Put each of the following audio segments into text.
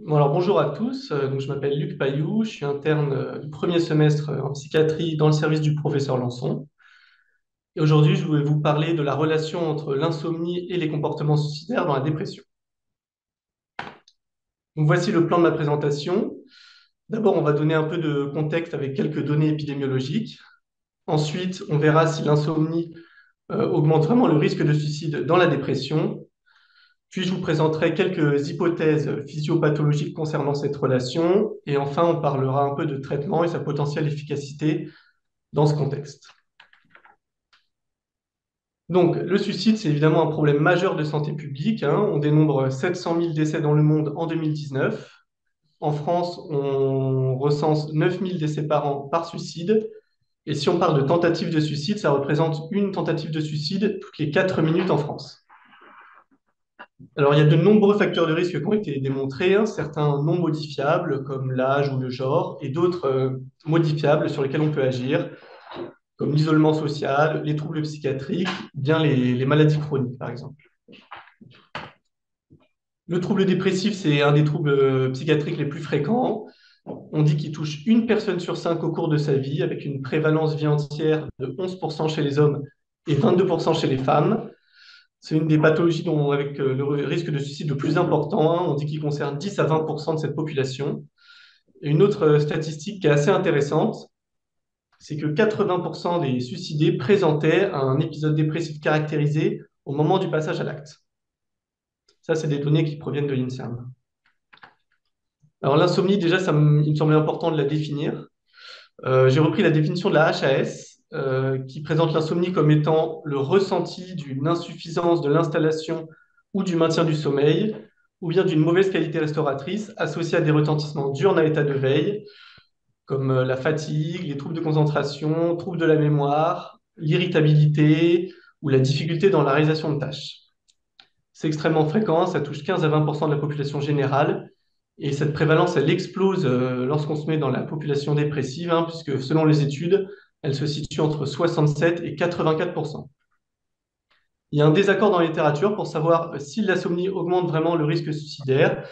Bon, alors, bonjour à tous. Donc, je m'appelle Luc Pailloux, je suis interne du premier semestre en psychiatrie dans le service du professeur Lançon. Et aujourd'hui, je voulais vous parler de la relation entre l'insomnie et les comportements suicidaires dans la dépression. Donc, voici le plan de ma présentation. D'abord, on va donner un peu de contexte avec quelques données épidémiologiques. Ensuite, on verra si l'insomnie augmente vraiment le risque de suicide dans la dépression. Puis, je vous présenterai quelques hypothèses physiopathologiques concernant cette relation. Et enfin, on parlera un peu de traitement et sa potentielle efficacité dans ce contexte. Donc, le suicide, c'est évidemment un problème majeur de santé publique, hein. On dénombre 700 000 décès dans le monde en 2019. En France, on recense 9 000 décès par an par suicide. Et si on parle de tentative de suicide, ça représente une tentative de suicide toutes les 4 minutes en France. Alors, il y a de nombreux facteurs de risque qui ont été démontrés, hein, certains non modifiables, comme l'âge ou le genre, et d'autres modifiables sur lesquels on peut agir, comme l'isolement social, les troubles psychiatriques, bien les maladies chroniques, par exemple. Le trouble dépressif, c'est un des troubles psychiatriques les plus fréquents. On dit qu'il touche une personne sur cinq au cours de sa vie, avec une prévalence vie entière de 11% chez les hommes et 22% chez les femmes. C'est une des pathologies avec le risque de suicide le plus important, hein. On dit qu'il concerne 10 à 20% de cette population. Et une autre statistique qui est assez intéressante, c'est que 80% des suicidés présentaient un épisode dépressif caractérisé au moment du passage à l'acte. Ça, c'est des données qui proviennent de l'INSERM. Alors l'insomnie, déjà, il me semblait important de la définir. J'ai repris la définition de la HAS, qui présente l'insomnie comme étant le ressenti d'une insuffisance de l'installation ou du maintien du sommeil, ou bien d'une mauvaise qualité restauratrice associée à des retentissements diurnes à l'état de veille, comme la fatigue, les troubles de concentration, troubles de la mémoire, l'irritabilité ou la difficulté dans la réalisation de tâches. C'est extrêmement fréquent, ça touche 15 à 20% de la population générale. Et cette prévalence, elle explose lorsqu'on se met dans la population dépressive, hein, puisque selon les études, elle se situe entre 67 et 84%. Il y a un désaccord dans la littérature pour savoir si l'insomnie augmente vraiment le risque suicidaire.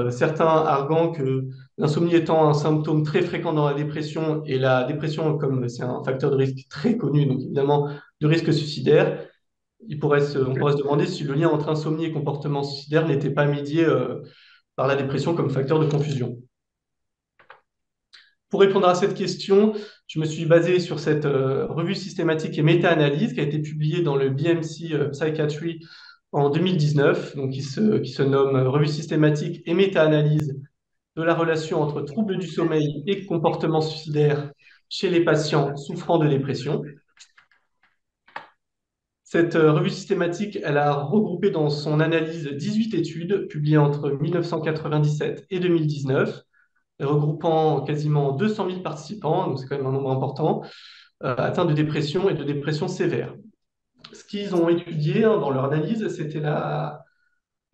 Certains arguant que l'insomnie étant un symptôme très fréquent dans la dépression, et la dépression, comme c'est un facteur de risque très connu, donc évidemment de risque suicidaire, on pourrait se demander si le lien entre insomnie et comportement suicidaire n'était pas médié par la dépression comme facteur de confusion. Pour répondre à cette question, je me suis basé sur cette revue systématique et méta-analyse qui a été publiée dans le BMC Psychiatry en 2019, donc qui se nomme Revue systématique et méta-analyse de la relation entre troubles du sommeil et comportement suicidaire chez les patients souffrant de dépression. Cette revue systématique, elle a regroupé dans son analyse 18 études publiées entre 1997 et 2019, regroupant quasiment 200 000 participants, donc c'est quand même un nombre important, atteints de dépression et de dépression sévère. Ce qu'ils ont étudié, hein, dans leur analyse, c'était la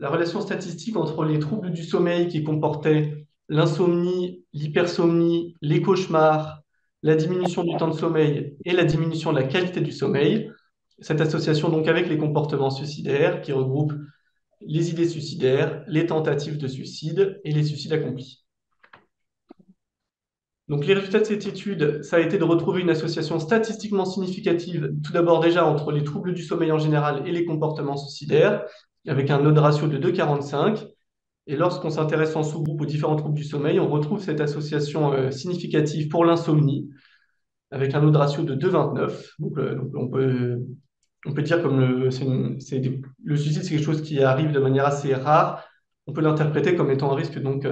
relation statistique entre les troubles du sommeil qui comportaient l'insomnie, l'hypersomnie, les cauchemars, la diminution du temps de sommeil et la diminution de la qualité du sommeil. Cette association donc avec les comportements suicidaires qui regroupent les idées suicidaires, les tentatives de suicide et les suicides accomplis. Donc les résultats de cette étude, ça a été de retrouver une association statistiquement significative, tout d'abord déjà entre les troubles du sommeil en général et les comportements suicidaires, avec un odds ratio de 2,45. Et lorsqu'on s'intéresse en sous-groupe aux différents troubles du sommeil, on retrouve cette association significative pour l'insomnie, avec un odds ratio de 2,29. Donc on peut dire comme le suicide, c'est quelque chose qui arrive de manière assez rare. On peut l'interpréter comme étant un risque donc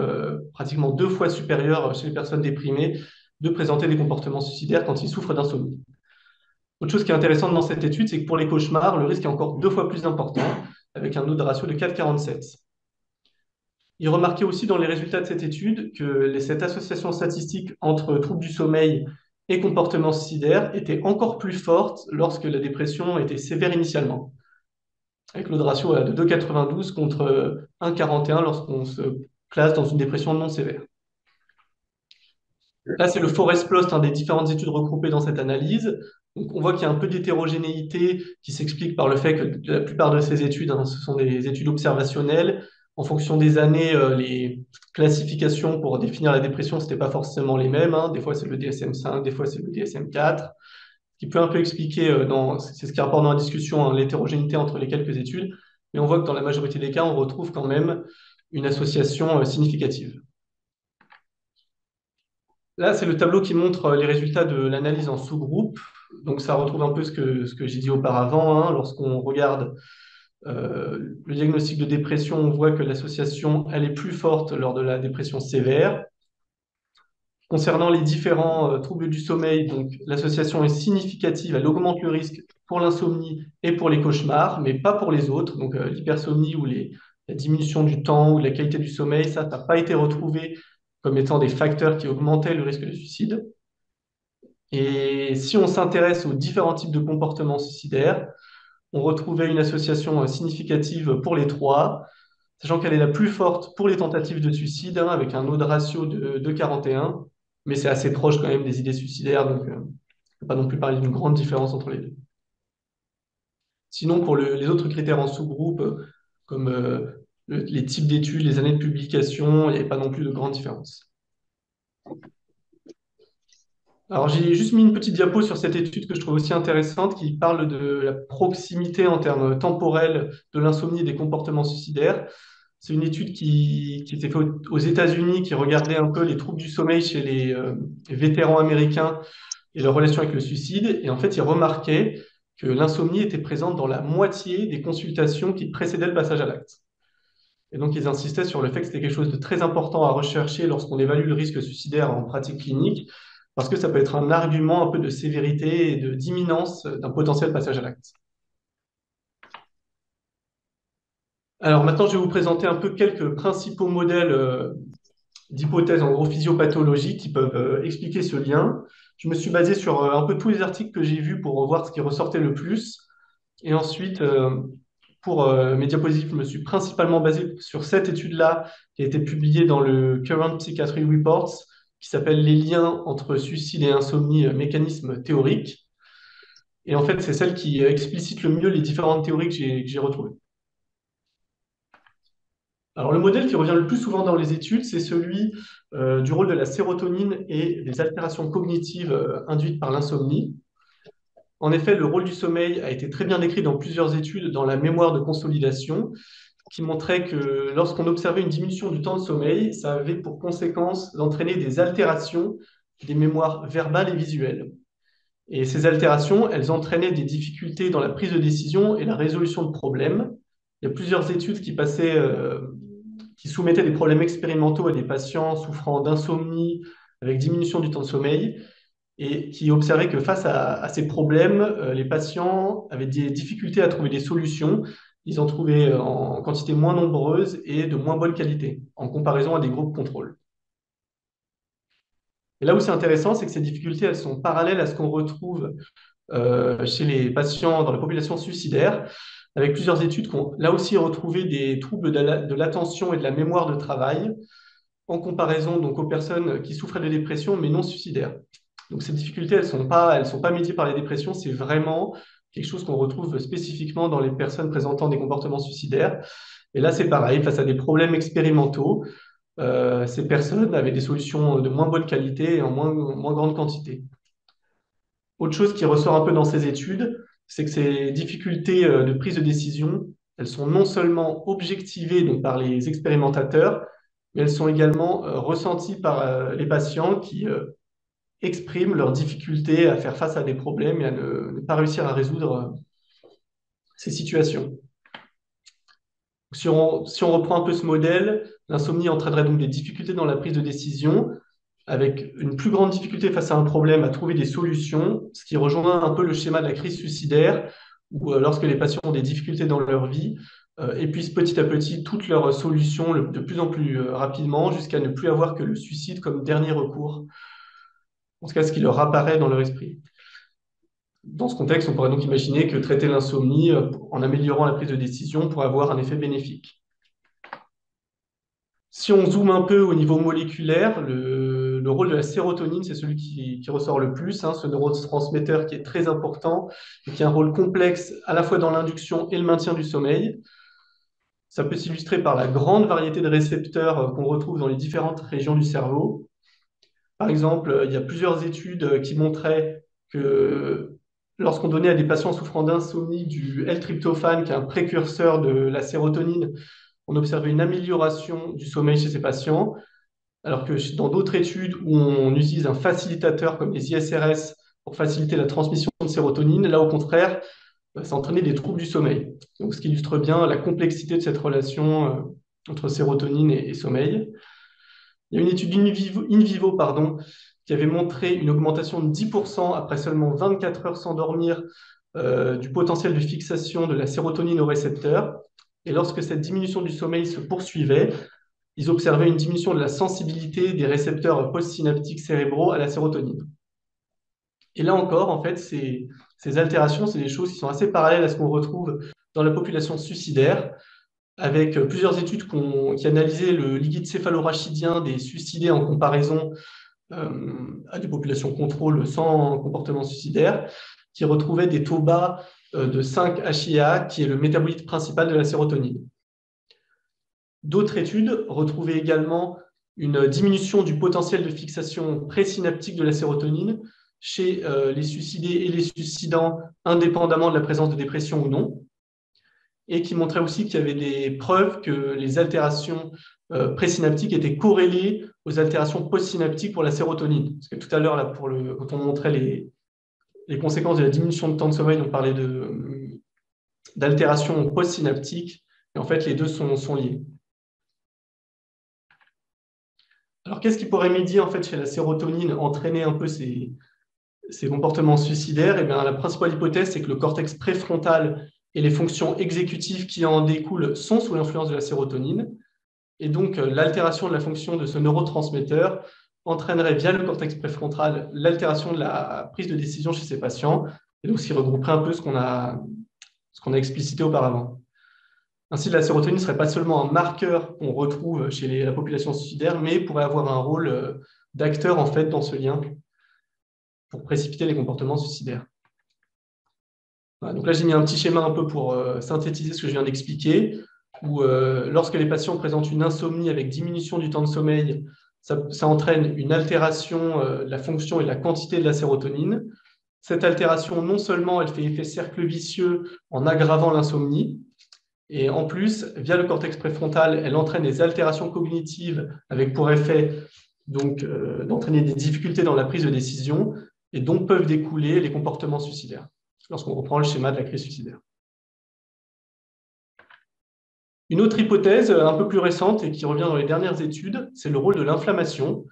pratiquement 2 fois supérieur chez les personnes déprimées de présenter des comportements suicidaires quand ils souffrent d'insomnie. Autre chose qui est intéressante dans cette étude, c'est que pour les cauchemars, le risque est encore 2 fois plus important, avec un odds ratio de 4,47. Il remarquait aussi dans les résultats de cette étude que cette association statistique entre troubles du sommeil et comportement suicidaire était encore plus forte lorsque la dépression était sévère initialement, avec le ratio de 2,92 contre 1,41 lorsqu'on se place dans une dépression non sévère. Là, c'est le forest plot, hein, des différentes études regroupées dans cette analyse. Donc, on voit qu'il y a un peu d'hétérogénéité qui s'explique par le fait que la plupart de ces études, hein, ce sont des études observationnelles, En fonction des années, les classifications pour définir la dépression, ce n'était pas forcément les mêmes, hein. Des fois, c'est le DSM-5, des fois, c'est le DSM-4, ce qui peut un peu expliquer, c'est ce qui rapporte dans la discussion, hein, l'hétérogénéité entre les quelques études, mais on voit que dans la majorité des cas, on retrouve quand même une association significative. Là, c'est le tableau qui montre les résultats de l'analyse en sous-groupe. Donc, ça retrouve un peu ce que j'ai dit auparavant, hein. Lorsqu'on regarde le diagnostic de dépression, on voit que l'association, elle est plus forte lors de la dépression sévère. Concernant les différents troubles du sommeil, donc l'association est significative, elle augmente le risque pour l'insomnie et pour les cauchemars, mais pas pour les autres. Donc l'hypersomnie ou la diminution du temps ou de la qualité du sommeil, ça n'a pas été retrouvé comme étant des facteurs qui augmentaient le risque de suicide. Et si on s'intéresse aux différents types de comportements suicidaires, on retrouvait une association significative pour les trois, sachant qu'elle est la plus forte pour les tentatives de suicide, hein, avec un odds ratio de 41, mais c'est assez proche quand même des idées suicidaires, donc on ne peut pas non plus parler d'une grande différence entre les deux. Sinon, pour les autres critères en sous-groupe, comme les types d'études, les années de publication, il n'y avait pas non plus de grande différence. Alors, j'ai juste mis une petite diapo sur cette étude que je trouve aussi intéressante, qui parle de la proximité en termes temporels de l'insomnie et des comportements suicidaires. C'est une étude qui était faite aux États-Unis, qui regardait un peu les troubles du sommeil chez les vétérans américains et leur relation avec le suicide. Et en fait, ils remarquaient que l'insomnie était présente dans la moitié des consultations qui précédaient le passage à l'acte. Et donc, ils insistaient sur le fait que c'était quelque chose de très important à rechercher lorsqu'on évalue le risque suicidaire en pratique clinique, parce que ça peut être un argument un peu de sévérité et d'imminence d'un potentiel passage à l'acte. Alors maintenant, je vais vous présenter un peu quelques principaux modèles d'hypothèses en gros physiopathologiques qui peuvent expliquer ce lien. Je me suis basé sur un peu tous les articles que j'ai vus pour voir ce qui ressortait le plus. Et ensuite, pour mes diapositives, je me suis principalement basé sur cette étude-là qui a été publiée dans le Current Psychiatry Reports, qui s'appelle Les liens entre suicide et insomnie, mécanismes théoriques. Et en fait, c'est celle qui explicite le mieux les différentes théories que j'ai retrouvées. Alors, le modèle qui revient le plus souvent dans les études, c'est celui du rôle de la sérotonine et des altérations cognitives induites par l'insomnie. En effet, le rôle du sommeil a été très bien décrit dans plusieurs études dans la mémoire de consolidation, qui montrait que lorsqu'on observait une diminution du temps de sommeil, ça avait pour conséquence d'entraîner des altérations des mémoires verbales et visuelles. Et ces altérations, elles entraînaient des difficultés dans la prise de décision et la résolution de problèmes. Il y a plusieurs études qui soumettaient des problèmes expérimentaux à des patients souffrant d'insomnie avec diminution du temps de sommeil et qui observaient que face à ces problèmes, les patients avaient des difficultés à trouver des solutions. Ils en trouvaient en quantité moins nombreuse et de moins bonne qualité en comparaison à des groupes contrôles. Et là où c'est intéressant, c'est que ces difficultés, elles sont parallèles à ce qu'on retrouve chez les patients dans la population suicidaire, avec plusieurs études qui ont là aussi retrouvé des troubles de l'attention et de la mémoire de travail, en comparaison donc aux personnes qui souffraient de dépression mais non suicidaires. Donc ces difficultés, elles sont pas médiées par les dépressions, c'est vraiment quelque chose qu'on retrouve spécifiquement dans les personnes présentant des comportements suicidaires. Et là, c'est pareil, face à des problèmes expérimentaux, ces personnes avaient des solutions de moins bonne qualité et en moins grande quantité. Autre chose qui ressort un peu dans ces études, c'est que ces difficultés de prise de décision, elles sont non seulement objectivées donc, par les expérimentateurs, mais elles sont également ressenties par les patients qui expriment leurs difficultés à faire face à des problèmes et à ne pas réussir à résoudre ces situations. Si on reprend un peu ce modèle, l'insomnie entraînerait donc des difficultés dans la prise de décision, avec une plus grande difficulté face à un problème à trouver des solutions, ce qui rejoint un peu le schéma de la crise suicidaire, où lorsque les patients ont des difficultés dans leur vie, épuisent petit à petit toutes leurs solutions de plus en plus rapidement, jusqu'à ne plus avoir que le suicide comme dernier recours, en tout cas ce qui leur apparaît dans leur esprit. Dans ce contexte, on pourrait donc imaginer que traiter l'insomnie en améliorant la prise de décision pourrait avoir un effet bénéfique. Si on zoome un peu au niveau moléculaire, le rôle de la sérotonine, c'est celui qui ressort le plus, hein, ce neurotransmetteur qui est très important et qui a un rôle complexe à la fois dans l'induction et le maintien du sommeil. Ça peut s'illustrer par la grande variété de récepteurs qu'on retrouve dans les différentes régions du cerveau. Par exemple, il y a plusieurs études qui montraient que lorsqu'on donnait à des patients souffrant d'insomnie du L-tryptophane, qui est un précurseur de la sérotonine, on observait une amélioration du sommeil chez ces patients, alors que dans d'autres études où on utilise un facilitateur comme les ISRS pour faciliter la transmission de sérotonine, là au contraire, ça entraînait des troubles du sommeil. Donc, ce qui illustre bien la complexité de cette relation entre sérotonine et sommeil. Il y a une étude in vivo, pardon, qui avait montré une augmentation de 10% après seulement 24 heures sans dormir du potentiel de fixation de la sérotonine au récepteur. Et lorsque cette diminution du sommeil se poursuivait, ils observaient une diminution de la sensibilité des récepteurs postsynaptiques cérébraux à la sérotonine. Et là encore, en fait, ces altérations, c'est des choses qui sont assez parallèles à ce qu'on retrouve dans la population suicidaire, avec plusieurs études qui analysaient le liquide céphalorachidien des suicidés en comparaison à des populations contrôle sans comportement suicidaire, qui retrouvaient des taux bas de 5-HIA, qui est le métabolite principal de la sérotonine. D'autres études retrouvaient également une diminution du potentiel de fixation présynaptique de la sérotonine chez les suicidés et les suicidants, indépendamment de la présence de dépression ou non, et qui montraient aussi qu'il y avait des preuves que les altérations présynaptiques étaient corrélées aux altérations postsynaptiques pour la sérotonine. Parce que tout à l'heure, là, quand on montrait les conséquences de la diminution de temps de sommeil, on parlait d'altérations postsynaptiques, et en fait, les deux sont liés. Alors, qu'est-ce qui pourrait médier en fait, chez la sérotonine, entraîner un peu ces comportements suicidaires? Eh bien, la principale hypothèse, c'est que le cortex préfrontal et les fonctions exécutives qui en découlent sont sous l'influence de la sérotonine. Et donc, l'altération de la fonction de ce neurotransmetteur entraînerait via le cortex préfrontal l'altération de la prise de décision chez ces patients, et donc ce qui regrouperait un peu ce qu'on a explicité auparavant. Ainsi, la sérotonine ne serait pas seulement un marqueur qu'on retrouve chez la population suicidaire, mais pourrait avoir un rôle d'acteur en fait dans ce lien pour précipiter les comportements suicidaires. Voilà, donc là, j'ai mis un petit schéma un peu pour synthétiser ce que je viens d'expliquer, où lorsque les patients présentent une insomnie avec diminution du temps de sommeil, ça entraîne une altération de la fonction et de la quantité de la sérotonine. Cette altération, non seulement elle fait effet cercle vicieux en aggravant l'insomnie, et en plus, via le cortex préfrontal, elle entraîne des altérations cognitives avec pour effet d'entraîner des difficultés dans la prise de décision, et dont peuvent découler les comportements suicidaires, lorsqu'on reprend le schéma de la crise suicidaire. Une autre hypothèse un peu plus récente et qui revient dans les dernières études, c'est le rôle de l'inflammation,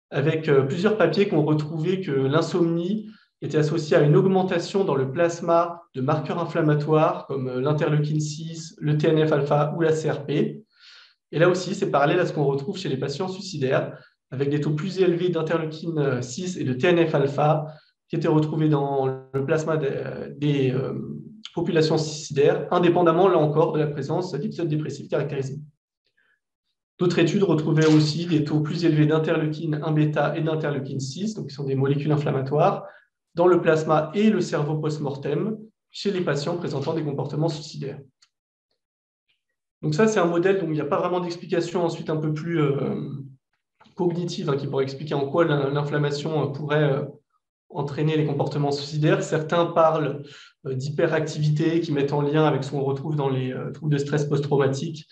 avec plusieurs papiers qui ont retrouvé que l'insomnie était associée à une augmentation dans le plasma de marqueurs inflammatoires comme l'interleukine 6, le TNF-alpha ou la CRP. Et là aussi, c'est parallèle à ce qu'on retrouve chez les patients suicidaires, avec des taux plus élevés d'interleukine 6 et de TNF-alpha qui étaient retrouvés dans le plasma des populations suicidaires, indépendamment, là encore, de la présence d'épisodes dépressifs caractérisés. D'autres études retrouvaient aussi des taux plus élevés d'interleukine 1-bêta et d'interleukine 6, donc qui sont des molécules inflammatoires, dans le plasma et le cerveau post-mortem chez les patients présentant des comportements suicidaires. Donc ça, c'est un modèle dont il n'y a pas vraiment d'explication ensuite un peu plus cognitive qui pourrait expliquer en quoi l'inflammation pourrait entraîner les comportements suicidaires. Certains parlent d'hyperactivité qui mettent en lien avec ce qu'on retrouve dans les troubles de stress post-traumatique,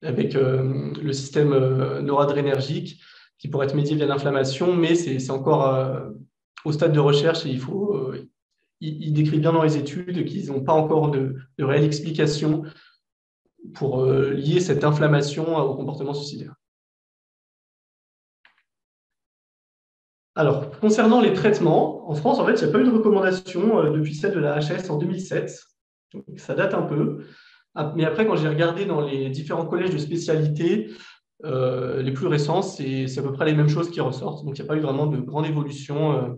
avec le système noradrénergique qui pourrait être médié via l'inflammation, mais c'est encore au stade de recherche et il décrit bien dans les études qu'ils n'ont pas encore de réelle explication pour lier cette inflammation au comportement suicidaire. Alors, concernant les traitements, en France, en fait, il n'y a pas eu de recommandation depuis celle de la HS en 2007. Donc, ça date un peu. Mais après, quand j'ai regardé dans les différents collèges de spécialité, les plus récents, c'est à peu près les mêmes choses qui ressortent. Donc, il n'y a pas eu vraiment de grande évolution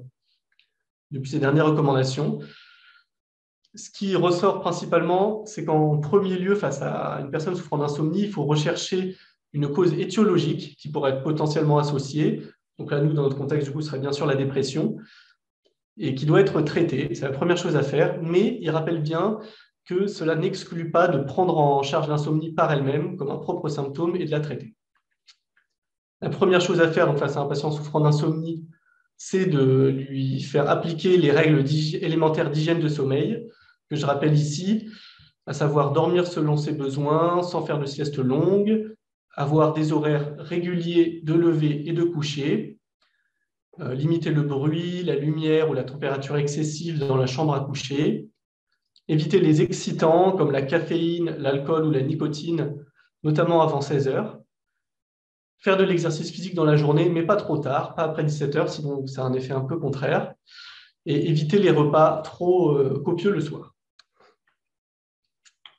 depuis ces dernières recommandations. Ce qui ressort principalement, c'est qu'en premier lieu, face à une personne souffrant d'insomnie, il faut rechercher une cause étiologique qui pourrait être potentiellement associée. Donc là, nous, dans notre contexte, du coup, ce serait bien sûr la dépression et qui doit être traitée. C'est la première chose à faire. Mais il rappelle bien que cela n'exclut pas de prendre en charge l'insomnie par elle-même comme un propre symptôme et de la traiter. La première chose à faire face à un patient souffrant d'insomnie, c'est de lui faire appliquer les règles élémentaires d'hygiène de sommeil, que je rappelle ici, à savoir dormir selon ses besoins, sans faire de sieste longue, avoir des horaires réguliers de lever et de coucher, limiter le bruit, la lumière ou la température excessive dans la chambre à coucher, éviter les excitants comme la caféine, l'alcool ou la nicotine, notamment avant 16 heures, faire de l'exercice physique dans la journée, mais pas trop tard, pas après 17 heures, sinon ça a un effet un peu contraire, et éviter les repas trop copieux le soir.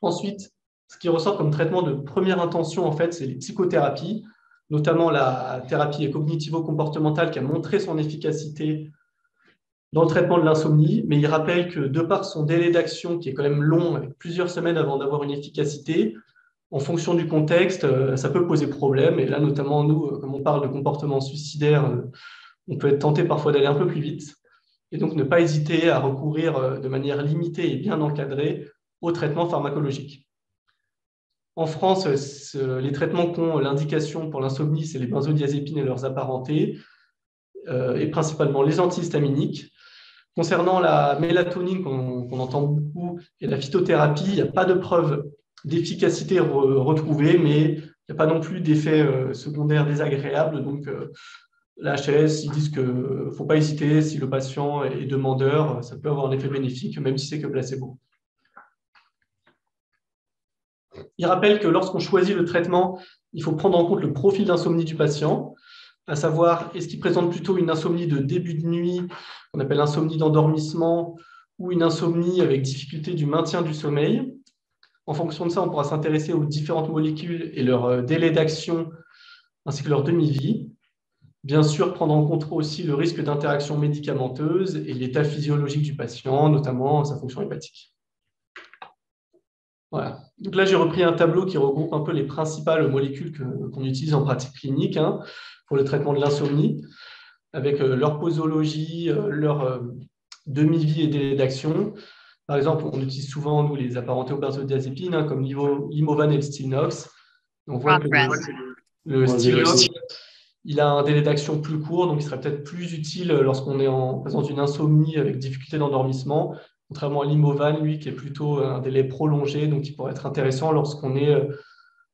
Ensuite, ce qui ressort comme traitement de première intention, en fait, c'est les psychothérapies, notamment la thérapie cognitivo-comportementale qui a montré son efficacité dans le traitement de l'insomnie, mais il rappelle que de par son délai d'action, qui est quand même long, avec plusieurs semaines avant d'avoir une efficacité, en fonction du contexte, ça peut poser problème. Et là, notamment, nous, comme on parle de comportement suicidaire, on peut être tenté parfois d'aller un peu plus vite. Et donc, ne pas hésiter à recourir de manière limitée et bien encadrée au traitement pharmacologique. En France, les traitements qui ont l'indication pour l'insomnie, c'est les benzodiazépines et leurs apparentés, et principalement les antihistaminiques. Concernant la mélatonine qu'on entend beaucoup et la phytothérapie, il n'y a pas de preuve d'efficacité retrouvée, mais il n'y a pas non plus d'effets secondaires désagréables. Donc, la HAS, ils disent qu'il ne faut pas hésiter si le patient est demandeur, ça peut avoir un effet bénéfique, même si c'est que placebo. Il rappelle que lorsqu'on choisit le traitement, il faut prendre en compte le profil d'insomnie du patient, à savoir, est-ce qu'il présente plutôt une insomnie de début de nuit, qu'on appelle insomnie d'endormissement, ou une insomnie avec difficulté du maintien du sommeil. En fonction de ça, on pourra s'intéresser aux différentes molécules et leur délai d'action, ainsi que leur demi-vie. Bien sûr, prendre en compte aussi le risque d'interaction médicamenteuse et l'état physiologique du patient, notamment sa fonction hépatique. Voilà. Donc là, j'ai repris un tableau qui regroupe un peu les principales molécules qu'on utilise en pratique clinique pour le traitement de l'insomnie, avec leur posologie, leur demi-vie et délai d'action. Par exemple, on utilise souvent, nous, les apparentés aux benzodiazépines, comme l'Imovan et le Stilnox. On voit que le Stilnox, il a un délai d'action plus court, donc il serait peut-être plus utile lorsqu'on est en présence d'une insomnie avec difficulté d'endormissement, contrairement à l'Imovan, lui, qui est plutôt un délai prolongé, donc qui pourrait être intéressant lorsqu'on est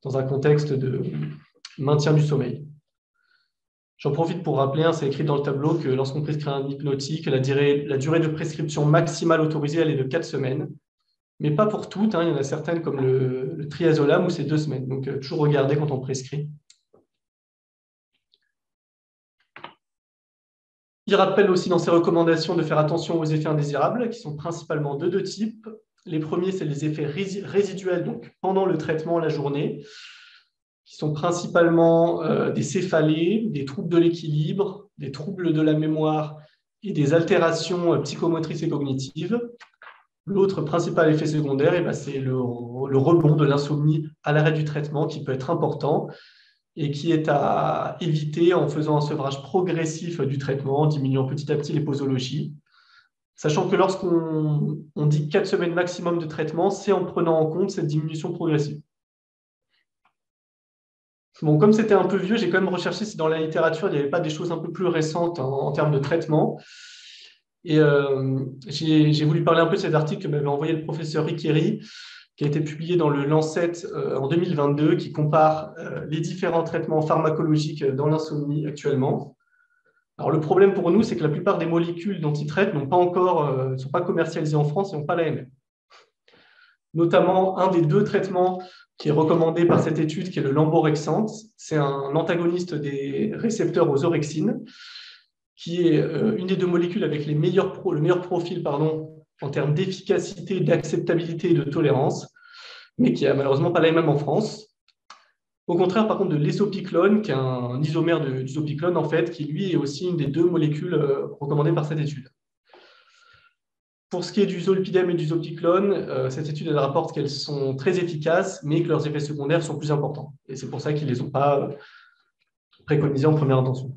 dans un contexte de maintien du sommeil. J'en profite pour rappeler, c'est écrit dans le tableau, que lorsqu'on prescrit un hypnotique, la durée de prescription maximale autorisée, elle est de 4 semaines. Mais pas pour toutes, il y en a certaines comme le triazolam où c'est 2 semaines. Donc, toujours regarder quand on prescrit. Il rappelle aussi dans ses recommandations de faire attention aux effets indésirables, qui sont principalement de 2 types. Les premiers, c'est les effets résiduels, donc pendant le traitement la journée, qui sont principalement des céphalées, des troubles de l'équilibre, des troubles de la mémoire et des altérations psychomotrices et cognitives. L'autre principal effet secondaire, c'est le rebond de l'insomnie à l'arrêt du traitement qui peut être important et qui est à éviter en faisant un sevrage progressif du traitement, en diminuant petit à petit les posologies. Sachant que lorsqu'on dit 4 semaines maximum de traitement, c'est en prenant en compte cette diminution progressive. Bon, comme c'était un peu vieux, j'ai quand même recherché si dans la littérature, il n'y avait pas des choses un peu plus récentes en termes de traitement. Et j'ai voulu parler un peu de cet article que m'avait envoyé le professeur Riqueri, qui a été publié dans le Lancet en 2022, qui compare les différents traitements pharmacologiques dans l'insomnie actuellement. Alors, le problème pour nous, c'est que la plupart des molécules dont ils traitent ne sont pas commercialisées en France et n'ont pas l'AMF. Notamment, un des 2 traitements qui est recommandé par cette étude, qui est le lamborexant, c'est un antagoniste des récepteurs aux orexines, qui est une des 2 molécules avec le meilleur profil en termes d'efficacité, d'acceptabilité et de tolérance, mais qui n'a malheureusement pas la même en France. Au contraire, par contre, de l'ésopiclone, qui est un isomère d'isopiclone, en fait, qui lui est aussi une des 2 molécules recommandées par cette étude. Pour ce qui est du zolpidem et du zopiclone, cette étude elle rapporte qu'elles sont très efficaces, mais que leurs effets secondaires sont plus importants. Et c'est pour ça qu'ils ne les ont pas préconisés en première intention.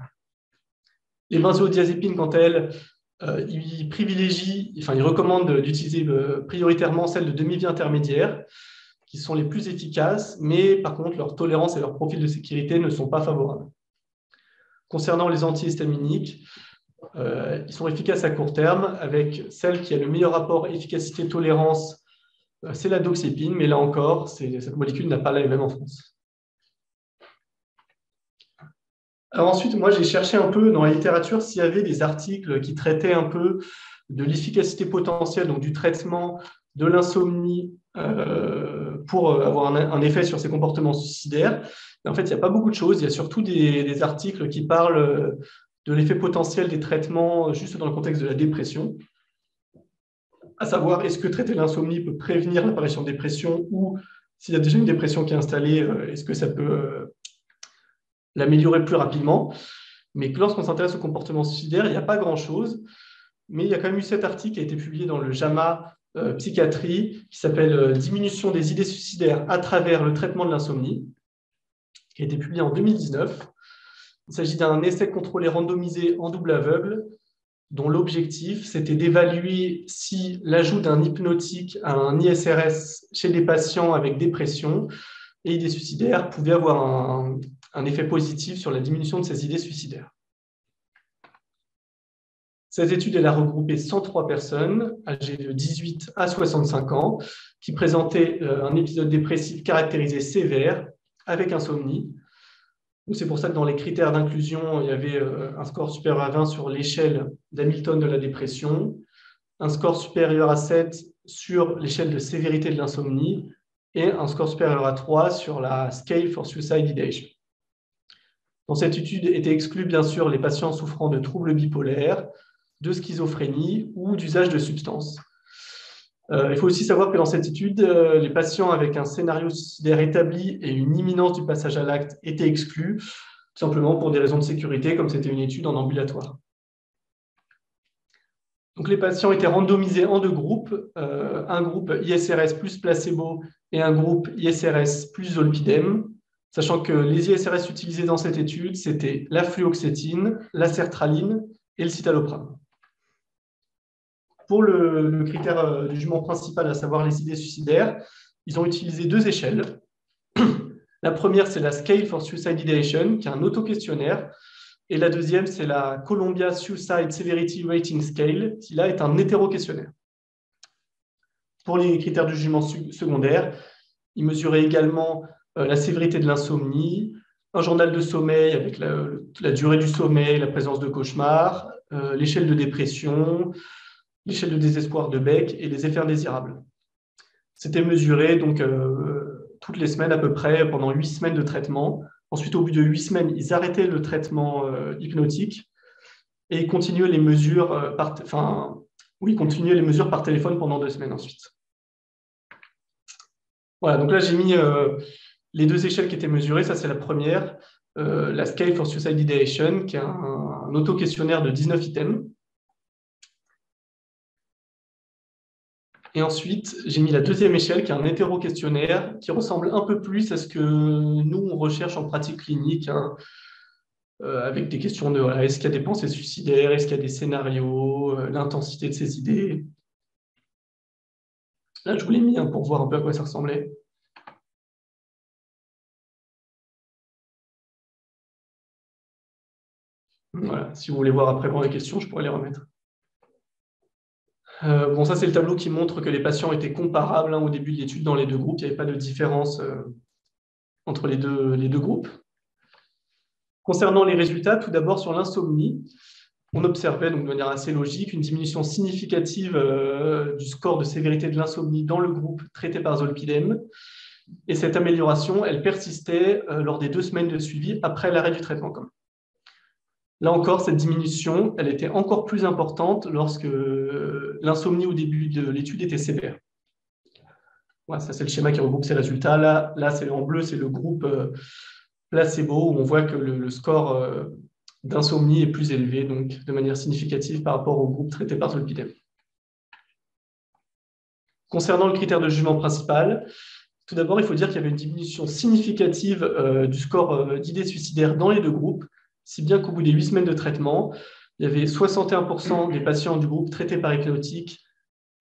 Les benzodiazépines, quant à elles, il recommande d'utiliser prioritairement celles de demi-vie intermédiaire, qui sont les plus efficaces, mais par contre, leur tolérance et leur profil de sécurité ne sont pas favorables. Concernant les antihistaminiques, ils sont efficaces à court terme, avec celle qui a le meilleur rapport efficacité-tolérance, c'est la doxépine, mais là encore, cette molécule n'a pas l'AMM en France. Alors ensuite, moi, j'ai cherché un peu dans la littérature s'il y avait des articles qui traitaient un peu de l'efficacité potentielle, donc du traitement de l'insomnie pour avoir un effet sur ces comportements suicidaires. Et en fait, il n'y a pas beaucoup de choses. Il y a surtout des articles qui parlent de l'effet potentiel des traitements juste dans le contexte de la dépression, à savoir est-ce que traiter l'insomnie peut prévenir l'apparition de dépression ou s'il y a déjà une dépression qui est installée, est-ce que ça peut l'améliorer plus rapidement. Mais lorsqu'on s'intéresse au comportement suicidaire, il n'y a pas grand-chose. Mais il y a quand même eu cet article qui a été publié dans le JAMA Psychiatrie, qui s'appelle Diminution des idées suicidaires à travers le traitement de l'insomnie, qui a été publié en 2019. Il s'agit d'un essai contrôlé randomisé en double aveugle, dont l'objectif, c'était d'évaluer si l'ajout d'un hypnotique à un ISRS chez des patients avec dépression et idées suicidaires pouvait avoir un effet positif sur la diminution de ces idées suicidaires. Cette étude, elle a regroupé 103 personnes âgées de 18 à 65 ans qui présentaient un épisode dépressif caractérisé sévère avec insomnie. C'est pour ça que dans les critères d'inclusion, il y avait un score supérieur à 20 sur l'échelle d'Hamilton de la dépression, un score supérieur à 7 sur l'échelle de sévérité de l'insomnie et un score supérieur à 3 sur la Scale for Suicide Ideation. Dans cette étude étaient exclus bien sûr les patients souffrant de troubles bipolaires, de schizophrénie ou d'usage de substances. Il faut aussi savoir que dans cette étude, les patients avec un scénario suicidaire établi et une imminence du passage à l'acte étaient exclus, tout simplement pour des raisons de sécurité, comme c'était une étude en ambulatoire. Donc, les patients étaient randomisés en deux groupes, un groupe ISRS plus placebo et un groupe ISRS plus zolpidem, sachant que les ISRS utilisés dans cette étude, c'était la fluoxétine, la sertraline et le citalopram. Pour le critère du jugement principal, à savoir les idées suicidaires, ils ont utilisé deux échelles. La première, c'est la Scale for Suicide Ideation, qui est un auto-questionnaire. Et la deuxième, c'est la Columbia Suicide Severity Rating Scale, qui là est un hétéro-questionnaire. Pour les critères du jugement secondaire, ils mesuraient également la sévérité de l'insomnie, un journal de sommeil avec la durée du sommeil, la présence de cauchemars, l'échelle de dépression, l'échelle de désespoir de Beck et les effets indésirables. C'était mesuré donc toutes les semaines à peu près pendant 8 semaines de traitement. Ensuite, au bout de 8 semaines, ils arrêtaient le traitement hypnotique et ils continuaient les mesures par téléphone pendant 2 semaines ensuite. Voilà, donc là j'ai mis les deux échelles qui étaient mesurées. Ça, c'est la première, la Scale for Suicide Ideation, qui est un auto-questionnaire de 19 items. Et ensuite, j'ai mis la deuxième échelle, qui est un hétéro-questionnaire, qui ressemble un peu plus à ce que nous, on recherche en pratique clinique, avec des questions de est-ce qu'il y a des pensées suicidaires, est-ce qu'il y a des scénarios, l'intensité de ces idées. Là, je vous l'ai mis pour voir un peu à quoi ça ressemblait. Voilà, si vous voulez voir après pour les questions, je pourrais les remettre. Bon, ça, c'est le tableau qui montre que les patients étaient comparables au début de l'étude dans les deux groupes. Il n'y avait pas de différence entre les deux groupes. Concernant les résultats, tout d'abord sur l'insomnie, on observait donc de manière assez logique une diminution significative du score de sévérité de l'insomnie dans le groupe traité par zolpidem. Et cette amélioration, elle persistait lors des 2 semaines de suivi après l'arrêt du traitement. Là encore, cette diminution, elle était encore plus importante lorsque l'insomnie au début de l'étude était sévère. Voilà, ça, c'est le schéma qui regroupe ces résultats. Là en bleu, c'est le groupe placebo, où on voit que le score d'insomnie est plus élevé, donc de manière significative par rapport au groupe traité par zolpidem. Concernant le critère de jugement principal, tout d'abord, il faut dire qu'il y avait une diminution significative du score d'idées suicidaires dans les deux groupes, si bien qu'au bout des 8 semaines de traitement, il y avait 61% des patients du groupe traités par hypnotique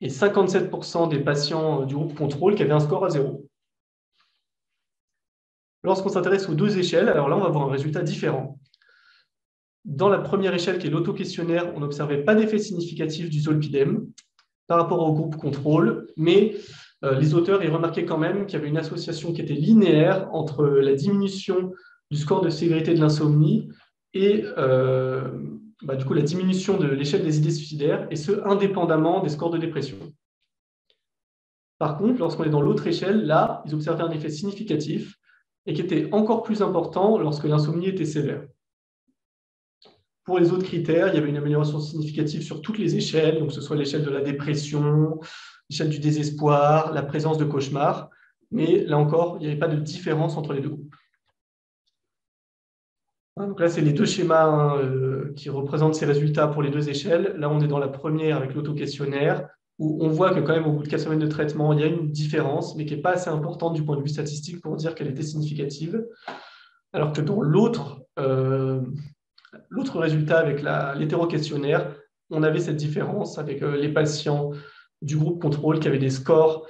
et 57% des patients du groupe contrôle qui avaient un score à 0. Lorsqu'on s'intéresse aux deux échelles, alors là, on va voir un résultat différent. Dans la première échelle, qui est l'auto-questionnaire, on n'observait pas d'effet significatif du zolpidem par rapport au groupe contrôle, mais les auteurs y remarquaient quand même qu'il y avait une association qui était linéaire entre la diminution du score de sévérité de l'insomnie et du coup, la diminution de l'échelle des idées suicidaires, et ce, indépendamment des scores de dépression. Par contre, lorsqu'on est dans l'autre échelle, là, ils observaient un effet significatif et qui était encore plus important lorsque l'insomnie était sévère. Pour les autres critères, il y avait une amélioration significative sur toutes les échelles, donc que ce soit l'échelle de la dépression, l'échelle du désespoir, la présence de cauchemars, mais là encore, il n'y avait pas de différence entre les deux groupes. Donc là, c'est les deux schémas qui représentent ces résultats pour les deux échelles. Là, on est dans la première avec l'auto-questionnaire, où on voit que quand même, au bout de 4 semaines de traitement, il y a une différence, mais qui n'est pas assez importante du point de vue statistique pour dire qu'elle était significative. Alors que dans l'autre résultat avec l'hétéro-questionnaire, on avait cette différence avec les patients du groupe contrôle qui avaient des scores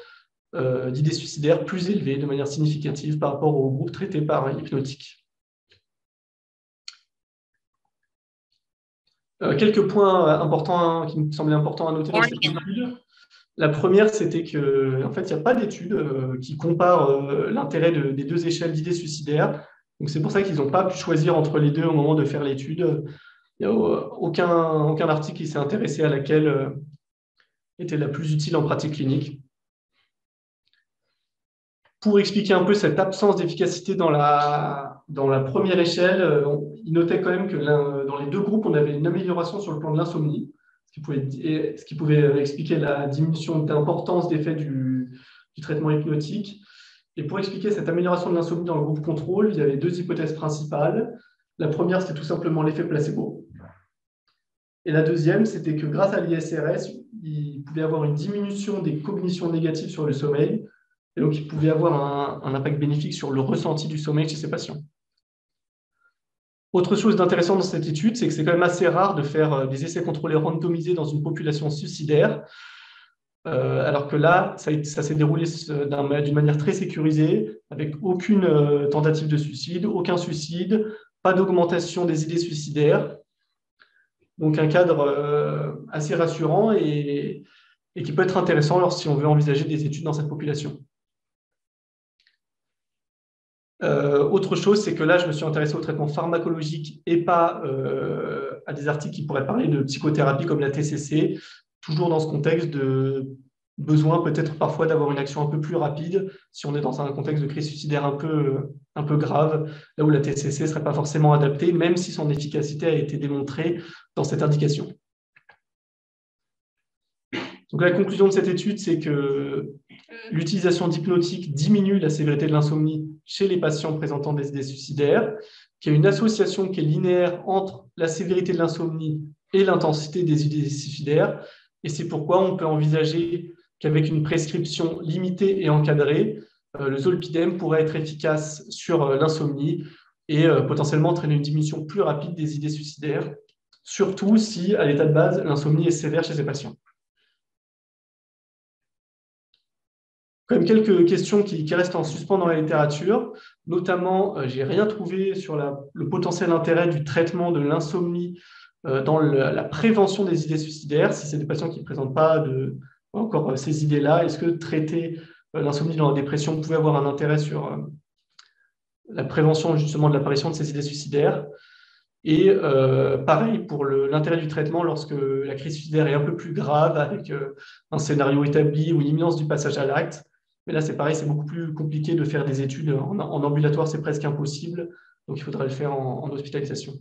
d'idées suicidaires plus élevés de manière significative par rapport au groupe traité par hypnotique. Quelques points importants qui me semblaient importants à noter dans cette étude. La première, c'était qu'en fait, il n'y a pas d'étude qui compare l'intérêt des deux échelles d'idées suicidaires. Donc, c'est pour ça qu'ils n'ont pas pu choisir entre les deux au moment de faire l'étude. Il n'y a aucun article qui s'est intéressé à laquelle était la plus utile en pratique clinique. Pour expliquer un peu cette absence d'efficacité dans la première échelle, il notait quand même que dans les deux groupes, on avait une amélioration sur le plan de l'insomnie, ce qui pouvait expliquer la diminution d'importance d'effet du traitement hypnotique. Et pour expliquer cette amélioration de l'insomnie dans le groupe contrôle, il y avait deux hypothèses principales. La première, c'était tout simplement l'effet placebo. Et la deuxième, c'était que grâce à l'ISRS, il pouvait y avoir une diminution des cognitions négatives sur le sommeil, et donc il pouvait avoir un impact bénéfique sur le ressenti du sommeil chez ces patients. Autre chose d'intéressant dans cette étude, c'est que c'est quand même assez rare de faire des essais contrôlés randomisés dans une population suicidaire, alors que là, ça s'est déroulé d'une manière très sécurisée, avec aucune tentative de suicide, aucun suicide, pas d'augmentation des idées suicidaires. Donc un cadre assez rassurant et qui peut être intéressant si on veut envisager des études dans cette population. Autre chose, c'est que là, je me suis intéressé au traitement pharmacologique et pas à des articles qui pourraient parler de psychothérapie comme la TCC, toujours dans ce contexte de besoin peut-être parfois d'avoir une action un peu plus rapide si on est dans un contexte de crise suicidaire un peu grave, là où la TCC ne serait pas forcément adaptée, même si son efficacité a été démontrée dans cette indication. Donc la conclusion de cette étude, c'est que l'utilisation d'hypnotique diminue la sévérité de l'insomnie chez les patients présentant des idées suicidaires, qu'il y a une association qui est linéaire entre la sévérité de l'insomnie et l'intensité des idées suicidaires, et c'est pourquoi on peut envisager qu'avec une prescription limitée et encadrée, le zolpidem pourrait être efficace sur l'insomnie et potentiellement entraîner une diminution plus rapide des idées suicidaires, surtout si, à l'état de base, l'insomnie est sévère chez ces patients. Quand même quelques questions qui restent en suspens dans la littérature. Notamment, je n'ai rien trouvé sur le potentiel intérêt du traitement de l'insomnie dans la prévention des idées suicidaires. Si c'est des patients qui ne présentent pas encore ces idées-là, est-ce que traiter l'insomnie dans la dépression pouvait avoir un intérêt sur la prévention justement de l'apparition de ces idées suicidaires? Et pareil pour l'intérêt du traitement lorsque la crise suicidaire est un peu plus grave, avec un scénario établi ou une imminence du passage à l'acte. Mais là, c'est pareil, c'est beaucoup plus compliqué de faire des études en ambulatoire, c'est presque impossible. Donc, il faudrait le faire en hospitalisation.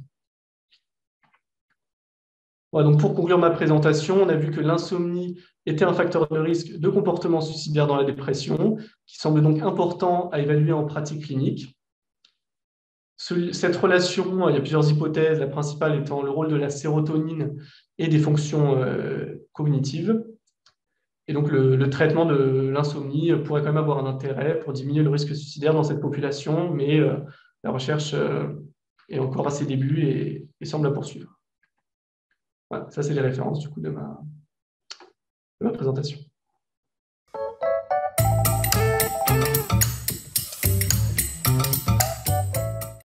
Voilà, donc pour conclure ma présentation, on a vu que l'insomnie était un facteur de risque de comportement suicidaire dans la dépression, qui semble donc important à évaluer en pratique clinique. Cette relation, il y a plusieurs hypothèses, la principale étant le rôle de la sérotonine et des fonctions cognitives. Et donc, le traitement de l'insomnie pourrait quand même avoir un intérêt pour diminuer le risque suicidaire dans cette population, mais la recherche est encore à ses débuts et semble à poursuivre. Voilà, ça, c'est les références du coup de ma présentation.